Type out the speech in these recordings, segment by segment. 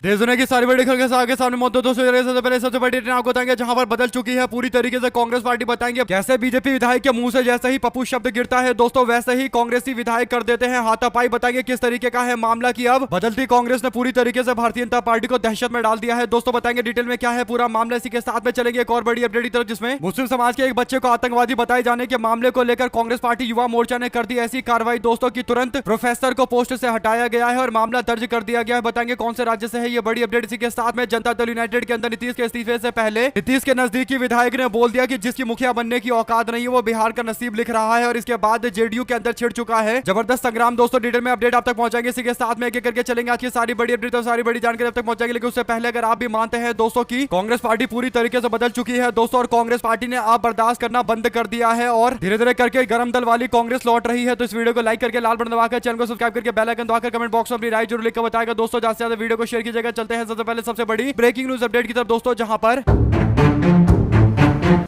देश दुनिया की सारी बड़ी खबर के आगे सामने मौत दोस्तों सबसे पहले सबसे बड़ी ट्रेन आपको बताएंगे जहां पर बदल चुकी है पूरी तरीके से कांग्रेस पार्टी। बताएंगे कैसे बीजेपी विधायक के मुंह से जैसे ही पप्पू शब्द गिरता है दोस्तों वैसे ही कांग्रेसी विधायक कर देते हैं हाथापाई। बताएंगे किस तरीके का है मामला की अब बदलती कांग्रेस ने पूरी तरीके से भारतीय जनता पार्टी को दहशत में डाल दिया है। दोस्तों बताएंगे डिटेल में क्या है पूरा मामला, इसी के साथ में चलेंगे एक और बड़ी अपडेट की तरफ जिसमें मुस्लिम समाज के एक बच्चे को आतंकवादी बताए जाने के मामले को लेकर कांग्रेस पार्टी युवा मोर्चा ने कर दी ऐसी कार्रवाई दोस्तों की तुरंत प्रोफेसर को पोस्ट से हटाया गया है और मामला दर्ज कर दिया गया है। बताएंगे कौन से राज्य से है ये बड़ी अपडेट। इसी के साथ में जनता दल यूनाइटेड के अंदर नीतीश के इस्तीफे से पहले नीतीश के नजदीकी विधायक ने बोल दिया कि जिसकी मुखिया बनने की औकात नहीं है वो बिहार का नसीब लिख रहा है और इसके बाद जेडीयू के अंदर छिड़ चुका है जबरदस्त संग्राम। दोस्तों डिटेल में अपडेट आप तक पहुंचाएंगे, इसी के साथ में एक एक करके चलेंगे आज की सारी बड़ी अपडेट और सारी बड़ी जानकारी अब तक पहुंचाएंगे। लेकिन उससे पहले अगर आप भी मानते हैं दोस्तों की कांग्रेस पार्टी पूरी तरीके से बदल चुकी है दोस्तों और कांग्रेस पार्टी ने आप बर्दाश्त करना बंद कर दिया है और धीरे धीरे करके गरम दल वाली कांग्रेस लौट रही है, तो इस वीडियो को लाइक करके लाल बटन दबाकर चैनल को सब्सक्राइब करके बेल आइकन दबाकर कमेंट बॉक्स में अपनी राय जरूर लिखकर बताएगा दोस्तों। ज्यादा से ज्यादा वीडियो को शेयर कीजिएगा। चलते हैं सबसे पहले सबसे बड़ी ब्रेकिंग न्यूज अपडेट की तरफ दोस्तों, जहां पर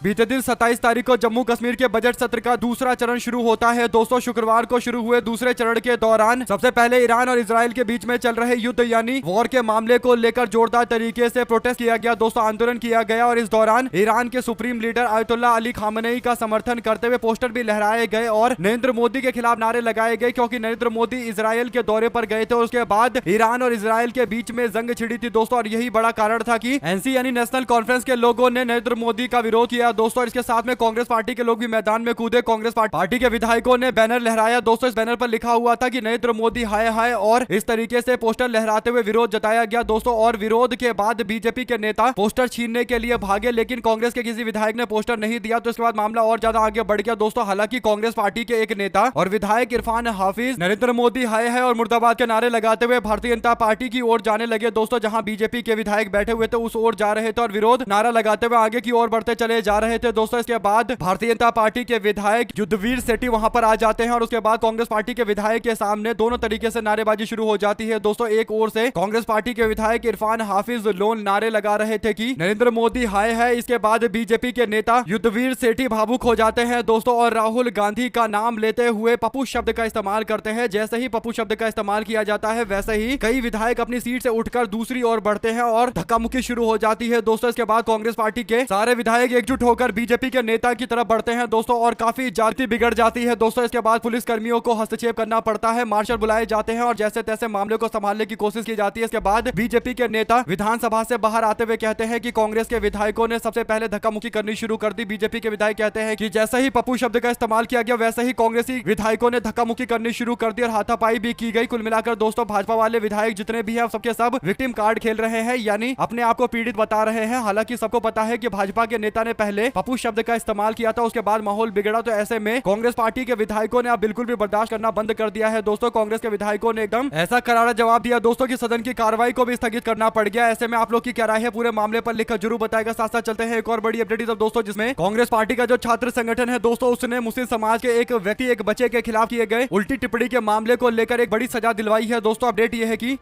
बीते दिन 27 तारीख को जम्मू कश्मीर के बजट सत्र का दूसरा चरण शुरू होता है दोस्तों। शुक्रवार को शुरू हुए दूसरे चरण के दौरान सबसे पहले ईरान और इजराइल के बीच में चल रहे युद्ध यानी वॉर के मामले को लेकर जोरदार तरीके से प्रोटेस्ट किया गया दोस्तों, आंदोलन किया गया और इस दौरान ईरान के supreme leader ayatollah Ali Khamenei का समर्थन करते हुए पोस्टर भी लहराए गए और नरेंद्र मोदी के खिलाफ नारे लगाए गए क्योंकि नरेंद्र मोदी इजराइल के दौरे पर गए थे और उसके बाद ईरान और इजराइल के बीच में जंग छिड़ी थी दोस्तों और यही बड़ा कारण था कि एनसी यानी नेशनल कॉन्फ्रेंस के लोगों ने नरेंद्र मोदी का विरोध किया दोस्तों। इसके साथ में कांग्रेस पार्टी के लोग भी मैदान में कूदे। कांग्रेस पार्टी के विधायकों ने बैनर लहराया दोस्तों, इस बैनर पर लिखा हुआ था कि नरेंद्र मोदी हाय हाय और इस तरीके से पोस्टर लहराते हुए विरोध जताया गया दोस्तों। और विरोध के बाद बीजेपी के नेता पोस्टर छीनने के लिए भागे लेकिन कांग्रेस के किसी विधायक ने पोस्टर नहीं दिया, तो इसके बाद मामला और ज्यादा आगे बढ़ गया दोस्तों। हालांकि कांग्रेस पार्टी के एक नेता और विधायक इरफान हाफिज नरेंद्र मोदी हाय हाय और मुर्दाबाद के नारे लगाते हुए भारतीय जनता पार्टी की ओर जाने लगे दोस्तों, जहां बीजेपी के विधायक बैठे हुए थे उस ओर जा रहे थे और विरोध नारा लगाते हुए आगे की ओर बढ़ते चले जा रहे थे दोस्तों। इसके बाद भारतीय जनता पार्टी के विधायक युद्धवीर सेठी वहां पर आ जाते हैं और उसके बाद कांग्रेस पार्टी के विधायक के सामने दोनों तरीके से नारेबाजी शुरू हो जाती है दोस्तों। एक ओर से कांग्रेस पार्टी के विधायक इरफान हाफिज लोन नारे लगा रहे थे कि नरेंद्र मोदी हाय है, इसके बाद बीजेपी के नेता युद्धवीर सेठी भावुक हो जाते हैं दोस्तों और राहुल गांधी का नाम लेते हुए पप्पू शब्द का इस्तेमाल करते हैं। जैसे ही पप्पू शब्द का इस्तेमाल किया जाता है वैसे ही कई विधायक अपनी सीट से उठकर दूसरी ओर बढ़ते हैं और धक्का मुक्की शुरू हो जाती है दोस्तों। इसके बाद कांग्रेस पार्टी के सारे विधायक एकजुट होकर बीजेपी के नेता की तरफ बढ़ते हैं दोस्तों और काफी जाति बिगड़ जाती है दोस्तों। इसके बाद पुलिस कर्मियों को हस्तक्षेप करना पड़ता है, मार्शल बुलाए जाते हैं और जैसे तैसे मामले को संभालने की कोशिश की जाती है। इसके बाद बीजेपी के नेता विधानसभा से बाहर आते हुए कहते हैं कि कांग्रेस के विधायकों ने सबसे पहले धक्का मुक्की करनी शुरू कर दी। बीजेपी के विधायक कहते हैं कि जैसे ही पप्पू शब्द का इस्तेमाल किया गया वैसे ही कांग्रेसी विधायकों ने धक्का मुक्की करनी शुरू कर दी और हाथापाई भी की गई। कुल मिलाकर दोस्तों भाजपा वाले विधायक जितने भी हैं सबके सब विक्टिम कार्ड खेल रहे हैं यानी अपने आप को पीड़ित बता रहे हैं। हालांकि सबको पता है कि भाजपा के नेता ने पहले पप्पू शब्द का इस्तेमाल किया था, उसके बाद माहौल बिगड़ा, तो ऐसे में कांग्रेस पार्टी के विधायकों ने अब बिल्कुल भी बर्दाश्त करना बंद कर दिया है दोस्तों। कांग्रेस के विधायकों ने एकदम ऐसा करारा जवाब दिया दोस्तों कि सदन की कार्रवाई को भी स्थगित करना पड़ गया। ऐसे में आप लोग की क्या राय है पूरे मामले पर लिखकर जरूर बताएगा। साथ साथ चलते हैं एक और बड़ी अपडेट दोस्तों, जिसमें कांग्रेस पार्टी का जो छात्र संगठन है दोस्तों उसने मुस्लिम समाज के एक व्यक्ति एक बच्चे के खिलाफ किए गए उल्टी टिप्पणी के मामले को लेकर एक बड़ी सजा दिलवाई है दोस्तों। अपडेट यह है कि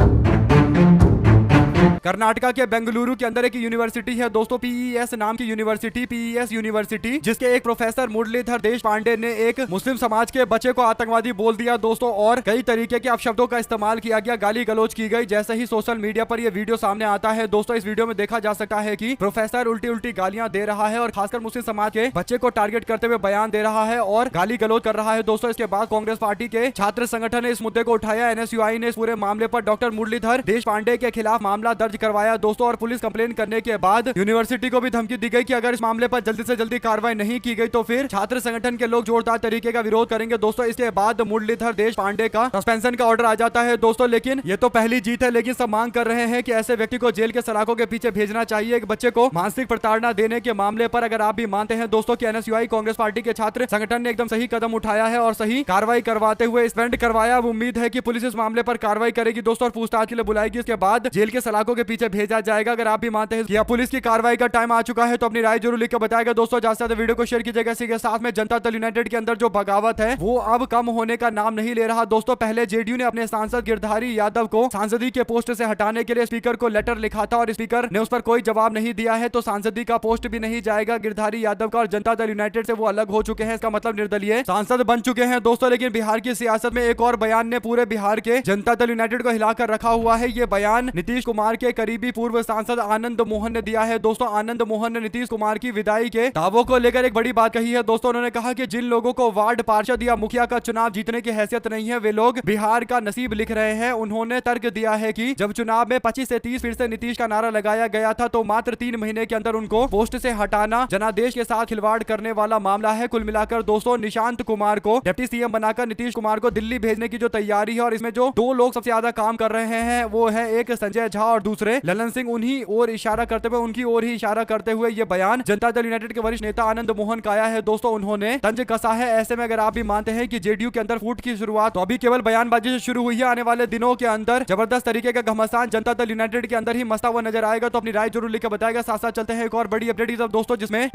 कर्नाटका के बेंगलुरु के अंदर एक यूनिवर्सिटी है दोस्तों, पीईएस नाम की यूनिवर्सिटी, पीईएस यूनिवर्सिटी, जिसके एक प्रोफेसर मुरलीधर देशपांडे ने एक मुस्लिम समाज के बच्चे को आतंकवादी बोल दिया दोस्तों और कई तरीके के अपशब्दों का इस्तेमाल किया गया, गाली गलौज की गई। जैसे ही सोशल मीडिया पर यह वीडियो सामने आता है दोस्तों, इस वीडियो में देखा जा सकता है कि प्रोफेसर उल्टी उल्टी गालियां दे रहा है और खासकर मुस्लिम समाज के बच्चे को टारगेट करते हुए बयान दे रहा है और गाली गलौज कर रहा है दोस्तों। इसके बाद कांग्रेस पार्टी के छात्र संगठन ने इस मुद्दे को उठाया। एनएसयूआई ने इस पूरे मामले पर डॉक्टर मुरलीधर देशपांडे के खिलाफ मामला दर्ज करवाया दोस्तों और पुलिस कंप्लेन करने के बाद यूनिवर्सिटी को भी धमकी दी गई कि अगर इस मामले पर जल्दी से जल्दी कार्रवाई नहीं की गई तो फिर छात्र संगठन के लोग जोरदार तरीके का विरोध करेंगे दोस्तों। इसके बाद मुरलीधर देशपांडे का सस्पेंशन का ऑर्डर आ जाता है दोस्तों, लेकिन ये तो पहली जीत है। लेकिन सब मांग कर रहे हैं कि ऐसे व्यक्ति को जेल के सलाखों के पीछे भेजना चाहिए। एक बच्चे को मानसिक प्रताड़ना देने के मामले पर अगर आप भी मानते हैं दोस्तों कि एनएसयूआई कांग्रेस पार्टी के छात्र संगठन ने एकदम सही कदम उठाया है और सही कार्रवाई करवाते हुए स्पेंड करवाया, अब उम्मीद है कि पुलिस इस मामले पर कार्रवाई करेगी दोस्तों और पूछताछ के लिए बुलाएगी। इसके बाद जेल के सलाखों के पीछे भेजा जाएगा। अगर आप भी मानते हैं कि पुलिस की कार्रवाई का टाइम आ चुका है तो अपनी राय जरूर लिख कर बताएगा दोस्तों। ज्यादा से ज्यादा वीडियो को शेयर कीजिएगा। इसी के साथ में जनता दल यूनाइटेड के अंदर जो बगावत है वो अब कम होने का नाम नहीं ले रहा दोस्तों। पहले जेडीयू ने अपने सांसद गिरधारी यादव को सांसदी के पोस्ट से हटाने के लिए स्पीकर को लेटर लिखा था और स्पीकर ने उस पर कोई जवाब नहीं दिया है, तो सांसदी का पोस्ट भी नहीं जाएगा गिरधारी यादव का और जनता दल यूनाइटेड से वो अलग हो चुके हैं। इसका मतलब निर्दलीय सांसद बन चुके हैं दोस्तों। लेकिन बिहार की सियासत में एक और बयान ने पूरे बिहार के जनता दल यूनाइटेड को हिलाकर रखा हुआ है। ये बयान नीतीश कुमार के के करीबी पूर्व सांसद आनंद मोहन ने दिया है। दोस्तों आनंद मोहन ने नीतीश कुमार की विदाई के दावों को लेकर एक बड़ी बात कही है। दोस्तों उन्होंने कहा कि जिन लोगों को वार्ड पार्षद या मुखिया का चुनाव जीतने की हैसियत नहीं है वे लोग बिहार का नसीब लिख रहे हैं। उन्होंने तर्क दिया है कि जब चुनाव में 25 से 30 फिर से नीतीश का नारा लगाया गया था तो मात्र 3 महीने के अंदर उनको पोस्ट से हटाना जनादेश के साथ खिलवाड़ करने वाला मामला है। कुल मिलाकर दोस्तों निशांत कुमार को डिप्टी सीएम बनाकर नीतीश कुमार को दिल्ली भेजने की जो तैयारी है और इसमें जो 2 लोग सबसे ज्यादा काम कर रहे हैं वो है एक संजय झा और दूसरे ललन सिंह। उन्हीं और इशारा करते हुए उनकी ओर ही इशारा करते हुए ये बयान जनता दल यूनाइटेड के वरिष्ठ नेता आनंद मोहन का आया है। दोस्तों उन्होंने तंज कसा है। ऐसे में अगर आप भी मानते हैं कि जेडीयू के अंदर फूट की शुरुआत तो अभी केवल बयानबाजी से शुरू हुई है, आने वाले दिनों के अंदर जबरदस्त तरीके का घमासान जनता दल यूनाइटेड के अंदर ही मस्ता हुआ नजर आएगा। तो अपनी राय जरूर लिखकर बताएगा। साथ साथ चलते हैं एक और बड़ी अपडेट की तरफ दोस्तों, जिसमें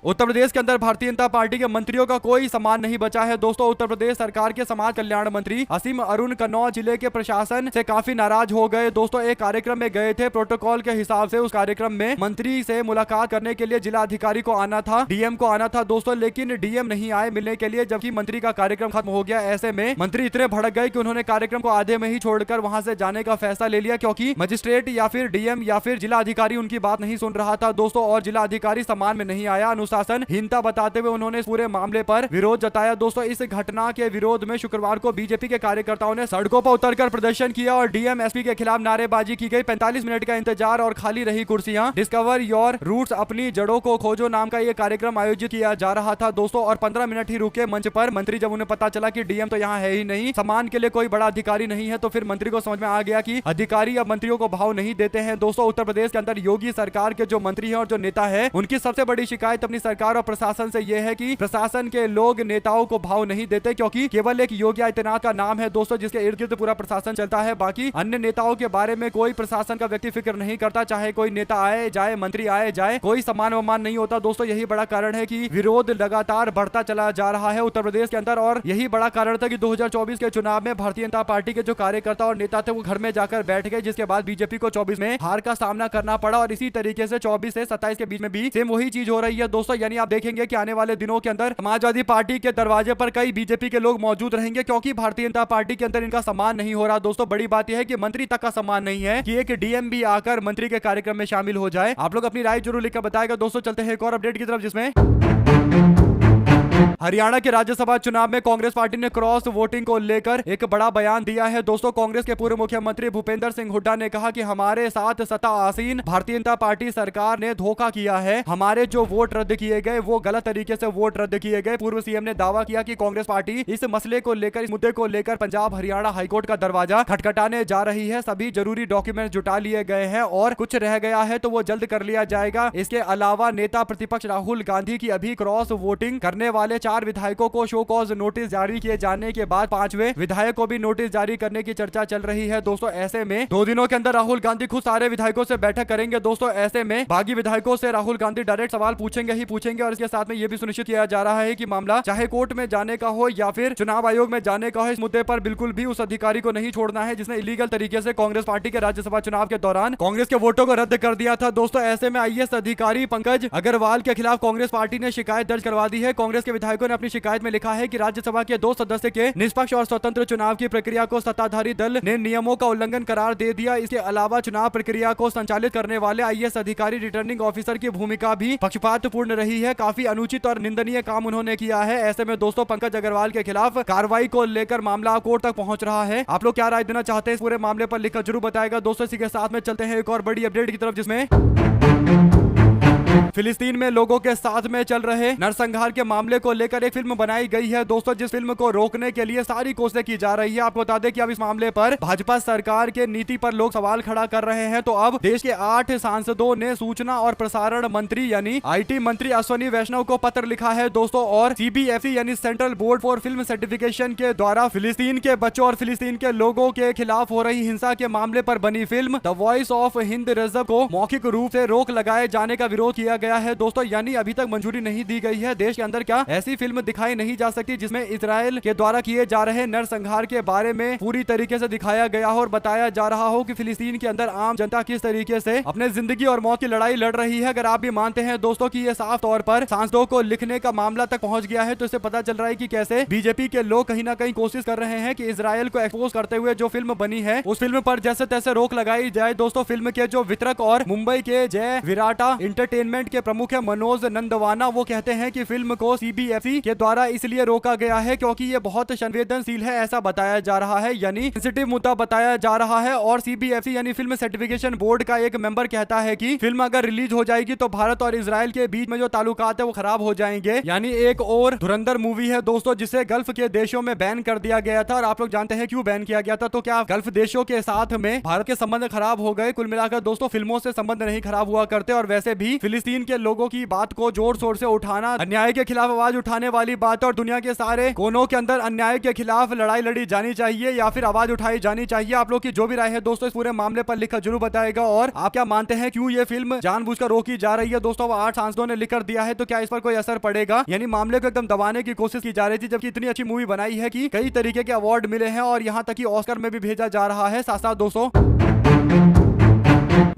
उत्तर प्रदेश के अंदर भारतीय जनता पार्टी के मंत्रियों का कोई सम्मान नहीं बचा है। दोस्तों उत्तर प्रदेश सरकार के समाज कल्याण मंत्री असीम अरुण कन्नौज जिले के प्रशासन से काफी नाराज हो गए। दोस्तों एक कार्यक्रम में गए थे, प्रोटोकॉल के हिसाब से उस कार्यक्रम में मंत्री से मुलाकात करने के लिए जिला अधिकारी को आना था, डीएम को आना था दोस्तों, लेकिन डीएम नहीं आए मिलने के लिए, जबकि मंत्री का कार्यक्रम खत्म हो गया। ऐसे में मंत्री इतने भड़क गए कि उन्होंने कार्यक्रम को आधे में ही छोड़कर वहां से जाने का फैसला ले लिया, क्योंकि मजिस्ट्रेट या फिर डीएम या फिर जिला अधिकारी उनकी बात नहीं सुन रहा था दोस्तों, और जिला अधिकारी सम्मान में नहीं आया। अनुशासनहीनता बताते हुए उन्होंने इस पूरे मामले पर विरोध जताया। दोस्तों इस घटना के विरोध में शुक्रवार को बीजेपी के कार्यकर्ताओं ने सड़कों पर उतरकर प्रदर्शन किया और डीएम एसपी के खिलाफ नारेबाजी की गई। 45 मिनट का इंतजार और खाली रही कुर्सियां। डिस्कवर योर रूट्स अपनी जड़ों को खोजो नाम का यह कार्यक्रम आयोजित किया जा रहा था दोस्तों, और 15 मिनट ही रुके मंच पर मंत्री। जब उन्हें पता चला कि डीएम तो यहाँ है ही नहीं, सम्मान के लिए कोई बड़ा अधिकारी नहीं है, तो फिर मंत्री को समझ में आ गया कि अधिकारी अब मंत्रियों को भाव नहीं देते हैं। दोस्तों उत्तर प्रदेश के अंदर योगी सरकार के जो मंत्री हैं और जो नेता है उनकी सबसे बड़ी शिकायत अपनी सरकार और प्रशासन से यह है कि प्रशासन के लोग नेताओं को भाव नहीं देते, क्योंकि केवल एक योगी आदित्यनाथ का नाम है दोस्तों जिसके इर्द गिर्द पूरा प्रशासन चलता है। बाकी अन्य नेताओं के बारे में कोई प्रशासन का व्यक्ति फिक्र नहीं करता, चाहे कोई नेता आए जाए, मंत्री आए जाए, कोई सम्मान वमान नहीं होता दोस्तों। यही बड़ा कारण है कि विरोध लगातार बढ़ता चला जा रहा है उत्तर प्रदेश के अंदर, और यही बड़ा कारण था कि 2024 के चुनाव में भारतीय जनता पार्टी के जो कार्यकर्ता और नेता थे वो घर में जाकर बैठ गए, जिसके बाद बीजेपी को 24 में हार का सामना करना पड़ा। और इसी तरीके से 24 से 27 के बीच में भी सेम वही चीज हो रही है दोस्तों। यानी आप देखेंगे कि आने वाले दिनों के अंदर समाजवादी पार्टी के दरवाजे पर कई बीजेपी के लोग मौजूद रहेंगे, क्योंकि भारतीय जनता पार्टी के अंदर इनका सम्मान नहीं हो रहा दोस्तों। बड़ी बात यह है कि मंत्री तक का सम्मान नहीं है कि एक डीएम भी आकर मंत्री के कार्यक्रम में शामिल हो जाए। आप लोग अपनी राय जरूर लिखकर बताएगा दोस्तों। चलते हैं एक और अपडेट की तरफ, जिसमें हरियाणा के राज्यसभा चुनाव में कांग्रेस पार्टी ने क्रॉस वोटिंग को लेकर एक बड़ा बयान दिया है दोस्तों। कांग्रेस के पूर्व मुख्यमंत्री भूपेंद्र सिंह हुड्डा ने कहा कि हमारे साथ सत्ता आसीन भारतीय जनता पार्टी सरकार ने धोखा किया है, हमारे जो वोट रद्द किए गए वो गलत तरीके से वोट रद्द किए गए। पूर्व सीएम ने दावा किया कि कांग्रेस पार्टी इस मसले को लेकर, इस मुद्दे को लेकर पंजाब हरियाणा हाईकोर्ट का दरवाजा खटखटाने जा रही है। सभी जरूरी डॉक्यूमेंट जुटा लिए गए हैं और कुछ रह गया है तो वो जल्द कर लिया जाएगा। इसके अलावा नेता प्रतिपक्ष राहुल गांधी की अभी क्रॉस वोटिंग करने वाले 4 विधायकों को शो कॉज नोटिस जारी किए जाने के बाद 5वें विधायक को भी नोटिस जारी करने की चर्चा चल रही है दोस्तों। ऐसे में 2 दिनों के अंदर राहुल गांधी खुद सारे विधायकों से बैठक करेंगे दोस्तों। ऐसे में बागी विधायकों से राहुल गांधी डायरेक्ट सवाल पूछेंगे ही पूछेंगे, और इसके साथ में यह भी सुनिश्चित किया जा रहा है कि मामला चाहे कोर्ट में जाने का हो या फिर चुनाव आयोग में जाने का हो, इस मुद्दे पर बिल्कुल भी उस अधिकारी को नहीं छोड़ना है जिसने इलीगल तरीके से कांग्रेस पार्टी के राज्यसभा चुनाव के दौरान कांग्रेस के वोटों को रद्द कर दिया था दोस्तों। ऐसे में आईएएस अधिकारी पंकज अग्रवाल के खिलाफ कांग्रेस पार्टी ने शिकायत दर्ज करवा दी है। कांग्रेस के विधायकों ने अपनी शिकायत में लिखा है कि राज्यसभा के 2 सदस्य के निष्पक्ष और स्वतंत्र चुनाव की प्रक्रिया को सत्ताधारी दल ने नियमों का उल्लंघन करार दे दिया। इसके अलावा चुनाव प्रक्रिया को संचालित करने वाले आईएएस अधिकारी रिटर्निंग ऑफिसर की भूमिका भी पक्षपातपूर्ण रही है। काफी अनुचित और निंदनीय काम उन्होंने किया है। ऐसे में दोस्तों पंकज अग्रवाल के खिलाफ कार्रवाई को लेकर मामला कोर्ट तक पहुंच रहा है। आप लोग क्या राय देना चाहते हैं इस पूरे मामले पर लिखकर जरूर बताएगा दोस्तों। इसी के साथ में चलते हैं एक और बड़ी अपडेट की तरफ, जिसमें फिलिस्तीन में लोगों के साथ में चल रहे नरसंहार के मामले को लेकर एक फिल्म बनाई गई है दोस्तों, जिस फिल्म को रोकने के लिए सारी कोशिशें की जा रही है। आपको बता दें कि अब इस मामले पर भाजपा सरकार के नीति पर लोग सवाल खड़ा कर रहे हैं। तो अब देश के 8 सांसदों ने सूचना और प्रसारण मंत्री यानी आईटी मंत्री अश्विनी वैष्णव को पत्र लिखा है दोस्तों, और सीबीएफसी यानी central board for film certification के द्वारा फिलिस्तीन के बच्चों और फिलिस्तीन के लोगों के खिलाफ हो रही हिंसा के मामले पर बनी film the voice of Hind Rajab को मौखिक रूप से रोक लगाए जाने का विरोध किया गया है दोस्तों, यानी अभी तक मंजूरी नहीं दी गई है। देश के अंदर क्या ऐसी फिल्म दिखाई नहीं जा सकती जिसमें इजराइल के द्वारा किए जा रहे नरसंहार के बारे में पूरी तरीके से दिखाया गया हो और बताया जा रहा हो कि फिलिस्तीन के अंदर आम जनता किस तरीके से अपने जिंदगी और मौत की लड़ाई लड़ रही है। अगर आप भी मानते हैं दोस्तों कि ये साफ तौर पर सांसदों को लिखने का मामला तक पहुंच गया है, तो इससे पता चल रहा है कि कैसे बीजेपी के लोग कहीं ना कहीं कोशिश कर रहे हैं कि इजराइल को एक्सपोज करते हुए जो फिल्म बनी है उस फिल्म पर जैसे तैसे रोक लगाई जाए। दोस्तों फिल्म के जो वितरक और मुंबई के जय विराटा एंटरटेनमेंट के प्रमुख है मनोज नंदवाना, वो कहते हैं कि फिल्म को सीबीएफसी के द्वारा इसलिए रोका गया है क्योंकि ये बहुत संवेदनशील है, ऐसा बताया जा रहा है, यानी सेंसिटिव मुद्दा बताया जा रहा है। और सीबीएफसी यानी फिल्म सर्टिफिकेशन बोर्ड का एक मेंबर कहता है कि फिल्म अगर रिलीज हो जाएगी तो भारत और इजराइल के बीच में जो ताल्लुकात है वो खराब हो जाएंगे। यानी एक और धुरंधर मूवी है दोस्तों जिसे गल्फ के देशों में बैन कर दिया गया था। और आप लोग जानते हैं क्यों बैन किया गया था, तो क्या गल्फ देशों के साथ में भारत के संबंध खराब हो गए? कुल मिलाकर दोस्तों फिल्मों से संबंध नहीं खराब हुआ करते, और वैसे भी फिलिस्तीन के लोगों की बात को जोर शोर से उठाना अन्याय के खिलाफ आवाज उठाने वाली बात, और दुनिया के सारे कोनों के अंदर अन्याय के खिलाफ लड़ाई लड़ी जानी चाहिए या फिर आवाज उठाई जानी चाहिए। आप लोग की जो भी राय है दोस्तों इस पूरे मामले पर लिखकर जरूर बताएगा। और आप क्या मानते हैं क्यों ये फिल्म जानबूझकर रोकी जा रही है? दोस्तों 8 सांसदों ने लिखकर दिया है, तो क्या इस पर कोई असर पड़ेगा? यानी मामले को एकदम दबाने की कोशिश की जा रही थी, जबकि इतनी अच्छी मूवी बनाई है कि कई तरीके के अवार्ड मिले हैं और यहाँ तक कि ऑस्कर में भी भेजा जा रहा है। साथ साथ दोस्तों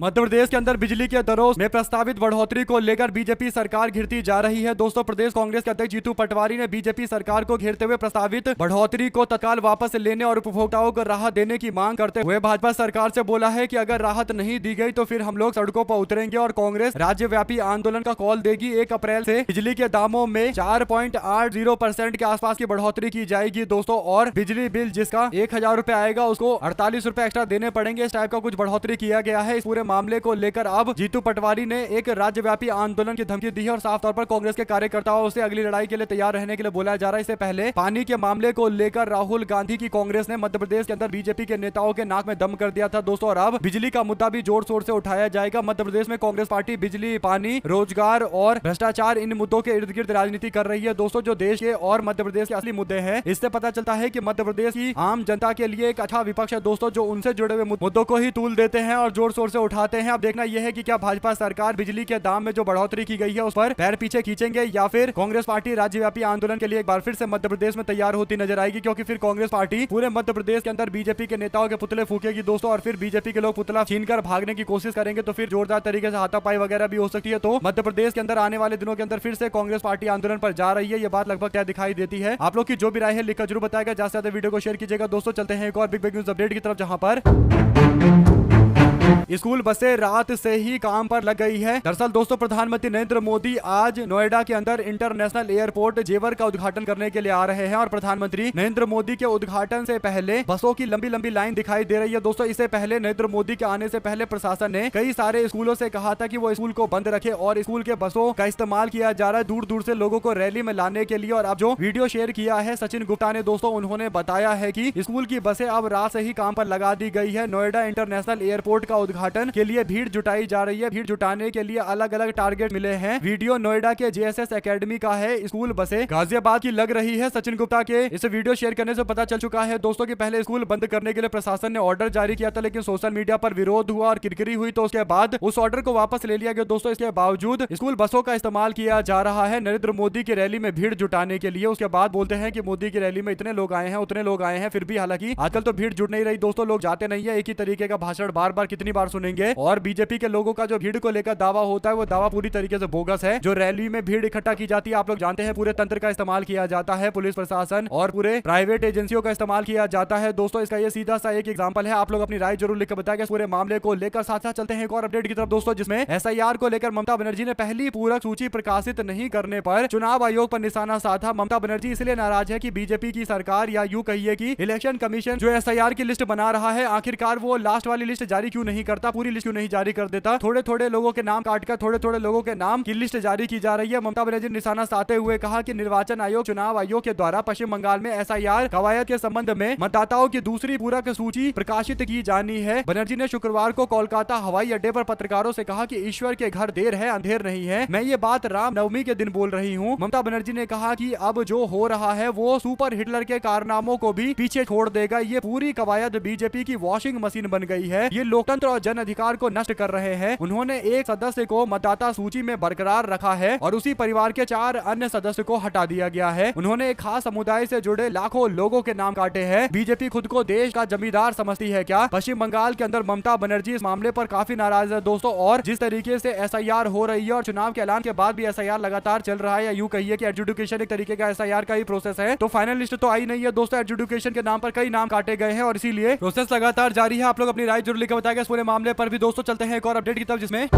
मध्य प्रदेश के अंदर बिजली के दरों में प्रस्तावित बढ़ोतरी को लेकर बीजेपी सरकार घिरती जा रही है। दोस्तों प्रदेश कांग्रेस के अध्यक्ष जीतू पटवारी ने बीजेपी सरकार को घेरते हुए प्रस्तावित बढ़ोतरी को तत्काल वापस लेने और उपभोक्ताओं को राहत देने की मांग करते हुए भाजपा सरकार से बोला है कि अगर राहत नहीं दी गई तो फिर हम लोग सड़कों पर उतरेंगे और कांग्रेस राज्यव्यापी आंदोलन का कॉल देगी। 1 अप्रैल से बिजली के दामों में 4.80% के आसपास की बढ़ोतरी की जाएगी दोस्तों, और बिजली बिल जिसका 1000 रुपए आएगा उसको 48 रुपए एक्स्ट्रा देने पड़ेंगे। इस टाइप का कुछ बढ़ोतरी किया गया है। इस पूरे मामले को लेकर अब जीतू पटवारी ने एक राज्यव्यापी आंदोलन की धमकी दी है और साफ तौर पर कांग्रेस के कार्यकर्ताओं से अगली लड़ाई के लिए तैयार रहने के लिए बोला जा रहा है। इससे पहले पानी के मामले को लेकर राहुल गांधी की कांग्रेस ने मध्य प्रदेश के अंदर बीजेपी के नेताओं के नाक में दम कर दिया था दोस्तों, और अब बिजली का मुद्दा भी जोर शोर से उठाया जाएगा। मध्य प्रदेश में कांग्रेस पार्टी बिजली, पानी, रोजगार और भ्रष्टाचार इन मुद्दों के इर्द गिर्द राजनीति कर रही है दोस्तों, जो देश के और मध्य प्रदेश के असली मुद्दे हैं। इससे पता चलता है कि मध्य प्रदेश की आम जनता के लिए एक अच्छा विपक्ष है दोस्तों, जो उनसे जुड़े हुए मुद्दों को ही तूल देते हैं और जोर शोर से उठाते हैं। अब देखना यह है कि क्या भाजपा सरकार बिजली के दाम में जो बढ़ोतरी की गई है उस पर पैर पीछे खींचेंगे या फिर कांग्रेस पार्टी राज्यव्यापी आंदोलन के लिए एक बार फिर से मध्य प्रदेश में तैयार होती नजर आएगी, क्योंकि फिर कांग्रेस पार्टी पूरे मध्य प्रदेश के अंदर बीजेपी के नेताओं के पुतले फूकेगी दोस्तों, और फिर बीजेपी के लोग पुतला छीनकर भागने की कोशिश करेंगे, तो फिर जोरदार तरीके से हाथापाई वगैरह भी हो सकती है। तो मध्य प्रदेश के अंदर आने वाले दिनों के अंदर फिर से कांग्रेस पार्टी आंदोलन पर जा रही है, ये बात लगभग तय दिखाई देती है। आप लोग की जो भी राय है लिखकर जरूर बताएगा, ज्यादा से ज्यादा वीडियो को शेयर कीजिएगा दोस्तों। चलते हैं एक और बिग न्यूज अपडेट की तरफ, जहां पर स्कूल बसें रात से ही काम पर लग गई है। दरअसल दोस्तों प्रधानमंत्री नरेंद्र मोदी आज नोएडा के अंदर इंटरनेशनल एयरपोर्ट जेवर का उद्घाटन करने के लिए आ रहे हैं, और प्रधानमंत्री नरेंद्र मोदी के उद्घाटन से पहले बसों की लंबी लंबी लाइन दिखाई दे रही है दोस्तों। इससे पहले नरेंद्र मोदी के आने से पहले प्रशासन ने कई सारे स्कूलों से कहा था कि वो स्कूल को बंद रखे और स्कूल के बसों का इस्तेमाल किया जा रहा है दूर दूर से लोगों को रैली में लाने के लिए। और अब जो वीडियो शेयर किया है सचिन गुप्ता ने दोस्तों, उन्होंने बताया है कि स्कूल की बसें अब रात से ही काम पर लगा दी गई है। नोएडा इंटरनेशनल एयरपोर्ट का उद्घाटन के लिए भीड़ जुटाई जा रही है। भीड़ जुटाने के लिए अलग अलग टारगेट मिले हैं। वीडियो नोएडा के जेएसएस एकेडमी का है। स्कूल बसें गाजियाबाद की लग रही है। सचिन गुप्ता के इस वीडियो शेयर करने से पता चल चुका है दोस्तों कि पहले स्कूल बंद करने के लिए प्रशासन ने ऑर्डर जारी किया था, लेकिन सोशल मीडिया पर विरोध हुआ और किरकिरी हुई, तो उसके बाद उस ऑर्डर को वापस ले लिया गया दोस्तों। इसके बावजूद स्कूल बसों का इस्तेमाल किया जा रहा है नरेंद्र मोदी की रैली में भीड़ जुटाने के लिए। उसके बाद बोलते हैं कि मोदी की रैली में इतने लोग आए हैं, उतने लोग आए हैं, फिर भी हालांकि आजकल तो भीड़ जुट नहीं रही दोस्तों, लोग जाते नहीं है। एक ही तरीके का भाषण बार बार कितनी बार सुनेंगे। और बीजेपी के लोगों का जो भीड़ को लेकर दावा होता है वो दावा पूरी तरीके से बोगस है। जो रैली में भीड़ इकट्ठा की जाती है, आप लोग जानते हैं पूरे तंत्र का इस्तेमाल किया जाता है, पुलिस प्रशासन और पूरे प्राइवेट एजेंसियों का इस्तेमाल किया जाता है दोस्तों। इसका ये सीधा सा एक एग्जांपल है। आप लोग अपनी राय जरूर लिखकर बताएंगे इस पूरे मामले को लेकर। साथ साथ चलते हैं एक और अपडेट की तरफ दोस्तों, जिसमें एसआईआर को लेकर ममता बनर्जी ने पहली पूरक सूची प्रकाशित नहीं करने पर चुनाव आयोग पर निशाना साधा। ममता बनर्जी इसलिए नाराज है कि बीजेपी की सरकार या यूं कहिए कि इलेक्शन कमीशन जो एसआईआर की लिस्ट बना रहा है, आखिरकार वो लास्ट वाली लिस्ट जारी क्यों नहीं करता, पूरी लिस्ट क्यों नहीं जारी कर देता। थोड़े थोड़े लोगों के नाम काटकर थोड़े थोड़े लोगों के नाम की लिस्ट जारी की जा रही है। ममता बनर्जी ने निशाना साधते हुए कहा कि निर्वाचन आयोग, चुनाव आयोग के द्वारा पश्चिम बंगाल में एसआईआर कवायद के संबंध में मतदाताओं की दूसरी पूरक सूची प्रकाशित की जानी है। बनर्जी ने शुक्रवार को कोलकाता हवाई अड्डे पर पत्रकारों से कहा कि ईश्वर के घर देर है अंधेर नहीं है, मैं ये बात रामनवमी के दिन बोल रही हूँ। ममता बनर्जी ने कहा कि अब जो हो रहा है वो सुपर हिटलर के कारनामों को भी पीछे छोड़ देगा। ये पूरी कवायद बीजेपी की वॉशिंग मशीन बन गई है। ये लोकतंत्र और जन अधिकार को नष्ट कर रहे हैं। उन्होंने एक सदस्य को मतदाता सूची में बरकरार रखा है और उसी परिवार के 4 अन्य सदस्य को हटा दिया गया है। उन्होंने एक खास समुदाय से जुड़े लाखों लोगों के नाम काटे हैं। बीजेपी खुद को देश का जमींदार समझती है क्या? पश्चिम बंगाल के अंदर ममता बनर्जी इस मामले पर काफी नाराज है दोस्तों, और जिस तरीके से एसआईआर हो रही है और चुनाव के ऐलान के बाद भी एसआईआर लगातार चल रहा है, या यूं कहिए कि एडजुडिकेशन एक तरीके का एसआईआर का ही प्रोसेस है। तो फाइनल लिस्ट तो आई नहीं है दोस्तों, एडजुडिकेशन के नाम पर कई नाम काटे गए हैं और इसीलिए प्रोसेस लगातार जारी है। आप लोग अपनी राय जरूर लिखकर बताएगा इस पूरे मामले पर भी दोस्तों। चलते हैं एक और अपडेट की तरफ, जिसमें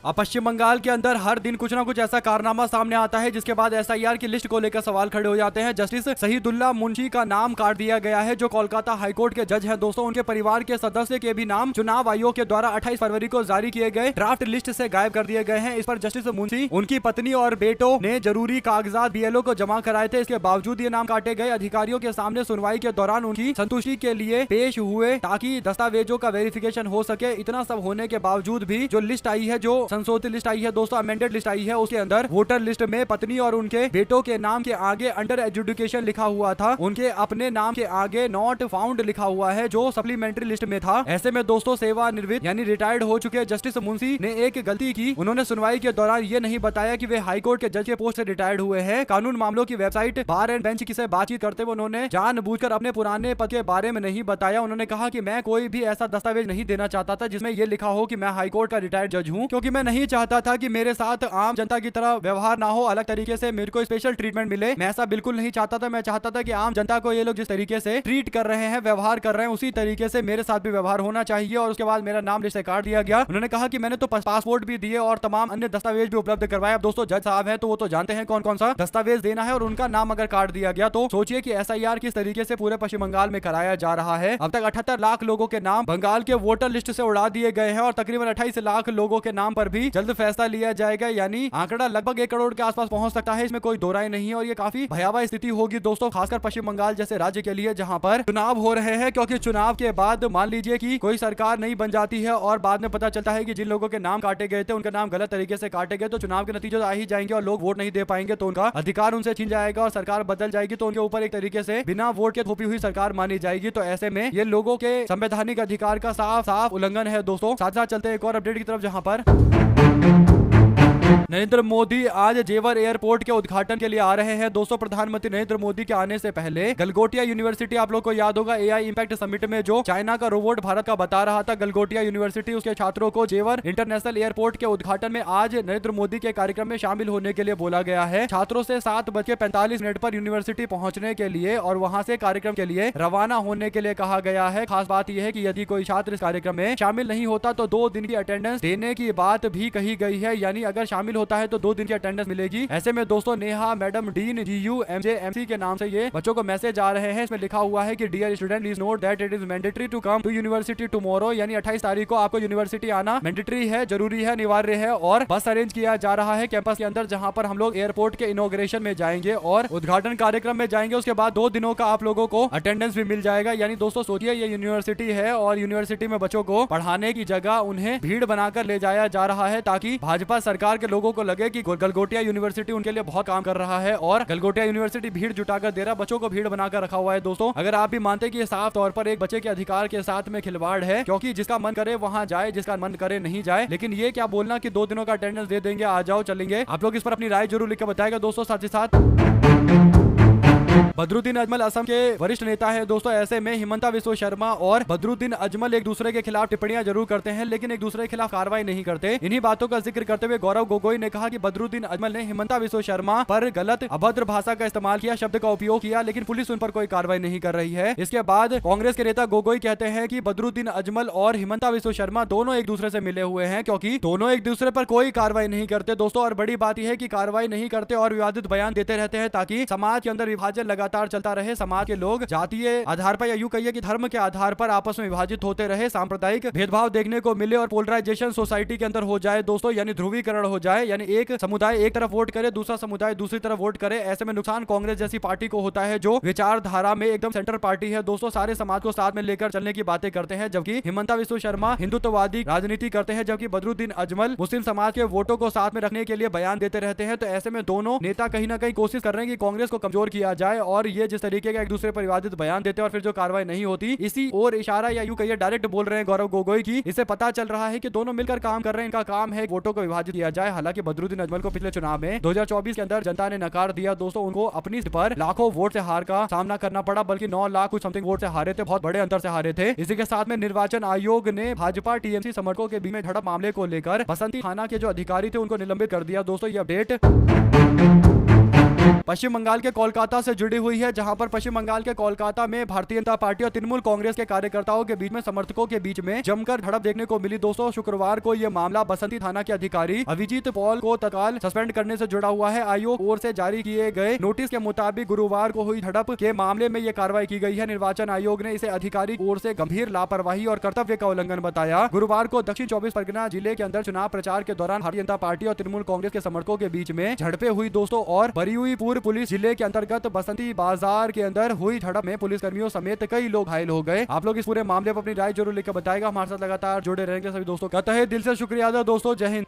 अब पश्चिम बंगाल के अंदर हर दिन कुछ ना कुछ ऐसा कारनामा सामने आता है जिसके बाद एसआईआर की लिस्ट को लेकर सवाल खड़े हो जाते हैं। जस्टिस शहीदुल्लाह मुंशी का नाम काट दिया गया है, जो कोलकाता हाईकोर्ट के जज हैं दोस्तों। उनके परिवार के सदस्य के भी नाम चुनाव आयोग के द्वारा 28 फरवरी को जारी किए गए ड्राफ्ट लिस्ट से गायब कर दिए गए हैं। इस पर जस्टिस मुंशी, उनकी पत्नी और बेटों ने जरूरी कागजात बीएलओ को जमा कराए थे। इसके बावजूद ये नाम काटे गए। अधिकारियों के सामने सुनवाई के दौरान उनकी संतुष्टि के लिए पेश हुए ताकि दस्तावेजों का वेरिफिकेशन हो सके। इतना सब होने के बावजूद भी जो लिस्ट आई है, जो संशोधित लिस्ट आई है दोस्तों, अमेंडेड लिस्ट आई है, उसके अंदर वोटर लिस्ट में पत्नी और उनके बेटों के नाम के आगे अंडर एजुडिकेशन लिखा हुआ था। उनके अपने नाम के आगे नॉट फाउंड लिखा हुआ है, जो सप्लीमेंट्री लिस्ट में था। ऐसे में दोस्तों सेवानिवृत्त यानी रिटायर्ड हो चुके जस्टिस मुंशी ने एक गलती की। उन्होंने सुनवाई के दौरान ये नहीं बताया कि वे हाईकोर्ट के जज के पोस्ट से रिटायर्ड हुए हैं। कानून मामलों की वेबसाइट बार एंड बेंच की से बातचीत करते हुए उन्होंने जानबूझकर अपने पुराने पद के बारे में नहीं बताया। उन्होंने कहा कि मैं कोई भी ऐसा दस्तावेज नहीं देना चाहता था जिसमें यह लिखा हो कि मैं हाईकोर्ट का रिटायर्ड जज हूं, क्योंकि मैं नहीं चाहता था कि मेरे साथ आम जनता की तरह व्यवहार ना हो, अलग तरीके से मेरे को स्पेशल ट्रीटमेंट मिले। मैं ऐसा बिल्कुल नहीं चाहता था। मैं चाहता था कि आम जनता को ये लोग जिस तरीके से ट्रीट कर रहे हैं, व्यवहार कर रहे हैं, उसी तरीके से मेरे साथ भी व्यवहार होना चाहिए। और उसके बाद मेरा नाम लिस्ट से काट दिया गया। उन्होंने कहा कि मैंने तो पासपोर्ट भी दिए और तमाम अन्य दस्तावेज भी उपलब्ध करवाए। अब दोस्तों जज साहब हैं तो वो तो जानते हैं कौन कौन सा दस्तावेज देना है, और उनका नाम अगर काट दिया गया तो सोचिए कि एसआईआर किस तरीके से पूरे पश्चिम बंगाल में कराया जा रहा है। अब तक 78 लाख लोगों के नाम बंगाल के वोटर लिस्ट से उड़ा दिए गए हैं और तकरीबन 28 लाख लोगों के नाम पर भी जल्द फैसला लिया जाएगा, यानी आंकड़ा लगभग 1 करोड़ के आसपास पहुंच सकता है। इसमें कोई दो राय नहीं है और ये काफी भयावह स्थिति होगी दोस्तों, खासकर पश्चिम बंगाल जैसे राज्य के लिए जहां पर चुनाव हो रहे हैं। क्योंकि चुनाव के बाद मान लीजिए कि कोई सरकार नहीं बन जाती है और बाद में पता चलता है कि जिन लोगों के नाम काटे गए थे उनके नाम गलत तरीके से काटे गए, तो चुनाव के नतीजे आ ही जाएंगे और लोग वोट नहीं दे पाएंगे, तो उनका अधिकार उनसे छीन जाएगा और सरकार बदल जाएगी, तो उनके ऊपर एक तरीके से बिना वोट के थोपी हुई सरकार मानी जाएगी। तो ऐसे में ये लोगों के संवैधानिक अधिकार का साफ साफ उल्लंघन है दोस्तों। साथ साथ चलते एक और अपडेट की तरफ, जहां पर नरेंद्र मोदी आज जेवर एयरपोर्ट के उद्घाटन के लिए आ रहे हैं दोस्तों। प्रधानमंत्री नरेंद्र मोदी के आने से पहले गलगोटिया यूनिवर्सिटी, आप लोग को याद होगा एआई इंपैक्ट समिट में जो चाइना का रोबोट भारत का बता रहा था, गलगोटिया यूनिवर्सिटी उसके छात्रों को जेवर इंटरनेशनल एयरपोर्ट के उद्घाटन में आज नरेंद्र मोदी के कार्यक्रम में शामिल होने के लिए बोला गया है। छात्रों से 7:45 पर यूनिवर्सिटी पहुंचने के लिए और वहां से कार्यक्रम के लिए रवाना होने के लिए कहा गया है। खास बात यह है कि यदि कोई छात्र इस कार्यक्रम में शामिल नहीं होता तो 2 दिन की अटेंडेंस देने की बात भी कही गई है, यानी अगर शामिल होता है तो 2 दिन की अटेंडेंस मिलेगी। ऐसे में दोस्तों नेहा मैडम डीन GUMJMC के नाम से ये बच्चों को मैसेज आ रहे हैं। इसमें लिखा हुआ है कि dear student please note that it is mandatory to come to university tomorrow, यानी 28 तारीख को आपको यूनिवर्सिटी आना मैंडेटरी है, जरूरी है, अनिवार्य है। और बस अरेंज किया जा रहा है कैंपस के अंदर, जहां पर हम लोग एयरपोर्ट के इनॉग्रेशन में जाएंगे और उद्घाटन कार्यक्रम में जाएंगे। उसके बाद 2 दिनों का आप लोगों को अटेंडेंस भी मिल जाएगा। यानी दोस्तों सोचिए ये यूनिवर्सिटी है और यूनिवर्सिटी में बच्चों को पढ़ाने की जगह उन्हें भीड़ बनाकर ले जाया जा रहा है, ताकि भाजपा सरकार के लोगों को लगे कि गलगोटिया यूनिवर्सिटी उनके लिए बहुत काम कर रहा है और गलगोटिया यूनिवर्सिटी भीड़ जुटाकर दे रहा, बच्चों को भीड़ बनाकर रखा हुआ है। दोस्तों अगर आप भी मानते कि ये साफ तौर पर एक बच्चे के अधिकार के साथ में खिलवाड़ है, क्योंकि जिसका मन करे वहां जाए, जिसका मन करे नहीं जाए, लेकिन ये क्या बोलना कि 2 दिनों का अटेंडेंस दे देंगे, आ जाओ चलेंगे। आप लोग इस पर अपनी राय जरूर लिखकर बताएगा दोस्तों। साथ ही साथ बदरुद्दीन अजमल असम के वरिष्ठ नेता है दोस्तों। ऐसे में हिमंता बिस्वा शर्मा और बदरुद्दीन अजमल एक दूसरे के खिलाफ टिप्पणियां जरूर करते हैं, लेकिन एक दूसरे के खिलाफ कार्रवाई नहीं करते। इन्हीं बातों का जिक्र करते हुए गौरव गोगोई ने कहा कि बदरुद्दीन अजमल ने हिमंता बिस्वा शर्मा पर गलत अभद्र भाषा का इस्तेमाल किया, शब्द का उपयोग किया, लेकिन पुलिस उन पर कोई कार्रवाई नहीं कर रही है। इसके बाद कांग्रेस के नेता गोगोई कहते हैं कि बदरुद्दीन अजमल और हिमंता बिस्वा शर्मा दोनों एक दूसरे से मिले हुए हैं, क्योंकि दोनों एक दूसरे पर कोई कार्रवाई नहीं करते दोस्तों। और बड़ी बात यह है कि कार्रवाई नहीं करते और विवादित बयान देते रहते हैं, ताकि समाज के अंदर विभाजन लगातार चलता रहे, समाज के लोग जातीय आधार पर या यूं कहिए कि धर्म के आधार पर आपस में विभाजित होते रहे, सांप्रदायिक भेदभाव देखने को मिले और पोलराइजेशन सोसाइटी के अंदर हो जाए दोस्तों, यानी ध्रुवीकरण हो जाए, यानी एक समुदाय एक तरफ वोट करे, दूसरा समुदाय दूसरी तरफ वोट करे। ऐसे में नुकसान कांग्रेस जैसी पार्टी को होता है, जो विचारधारा में एकदम सेंटर पार्टी है दोस्तों, सारे समाज को साथ में लेकर चलने की बातें करते हैं। जबकि हिमंता बिस्वा शर्मा हिंदुत्ववादी राजनीति करते हैं, जबकि बदरुद्दीन अजमल मुस्लिम समाज के वोटों को साथ में रखने के लिए बयान देते रहते हैं। तो ऐसे में दोनों नेता कहीं ना कहीं कोशिश कर रहे हैं कि कांग्रेस को कमजोर किया जाए, जाए और ये जिस तरीके का एक दूसरे पर विवादित बयान देते हैं और फिर जो कार्रवाई नहीं होती, इसी और इशारा या यूं कहिए डायरेक्ट बोल रहे हैं गौरव गोगोई की। इससे पता चल रहा है कि दोनों मिलकर काम कर रहे हैं। इनका काम है वोटों को विभाजित किया जाए। हालांकि बदरुद्दीन अजमल को पिछले चुनाव में 2024 के अंदर जनता ने नकार दिया दोस्तों। उनको अपनी सीट पर लाखों वोट से हार का सामना करना पड़ा, बल्कि 9 लाख कुछ समथिंग वोट से हारे थे, बहुत बड़े अंतर से हारे थे। इसी के साथ में निर्वाचन आयोग ने भाजपा टीएमसी समर्थकों के बीच में झड़प मामले को लेकर बसंती थाना के जो अधिकारी थे उनको निलंबित कर दिया दोस्तों। ये अपडेट पश्चिम बंगाल के कोलकाता से जुड़ी हुई है, जहां पर पश्चिम बंगाल के कोलकाता में भारतीय जनता पार्टी और तृणमूल कांग्रेस के कार्यकर्ताओं के बीच में समर्थकों के बीच में जमकर झड़प देखने को मिली दोस्तों। शुक्रवार को यह मामला बसंती थाना के अधिकारी अभिजीत पॉल को तत्काल सस्पेंड करने से जुड़ा हुआ है। आयोग ओर से जारी किए गए नोटिस के मुताबिक गुरुवार को हुई झड़प के मामले में यह कार्रवाई की गई है। निर्वाचन आयोग ने इसे अधिकारी ओर से गंभीर लापरवाही और कर्तव्य का उल्लंघन बताया। गुरुवार को दक्षिण 24 परगना जिले के अंदर चुनाव प्रचार के दौरान भारतीय जनता पार्टी और तृणमूल कांग्रेस के समर्थकों के बीच में झड़पें हुई दोस्तों। और बरियूईपुर पुलिस जिले के अंतर्गत बसंती बाजार के अंदर हुई झड़प में पुलिसकर्मियों समेत कई लोग घायल हो गए। आप लोग इस पूरे मामले पर अपनी राय जरूर लिखकर बताएगा। हमारे साथ लगातार जुड़े रहेंगे सभी दोस्तों का तहे दिल से शुक्रिया दोस्तों। जय हिंद।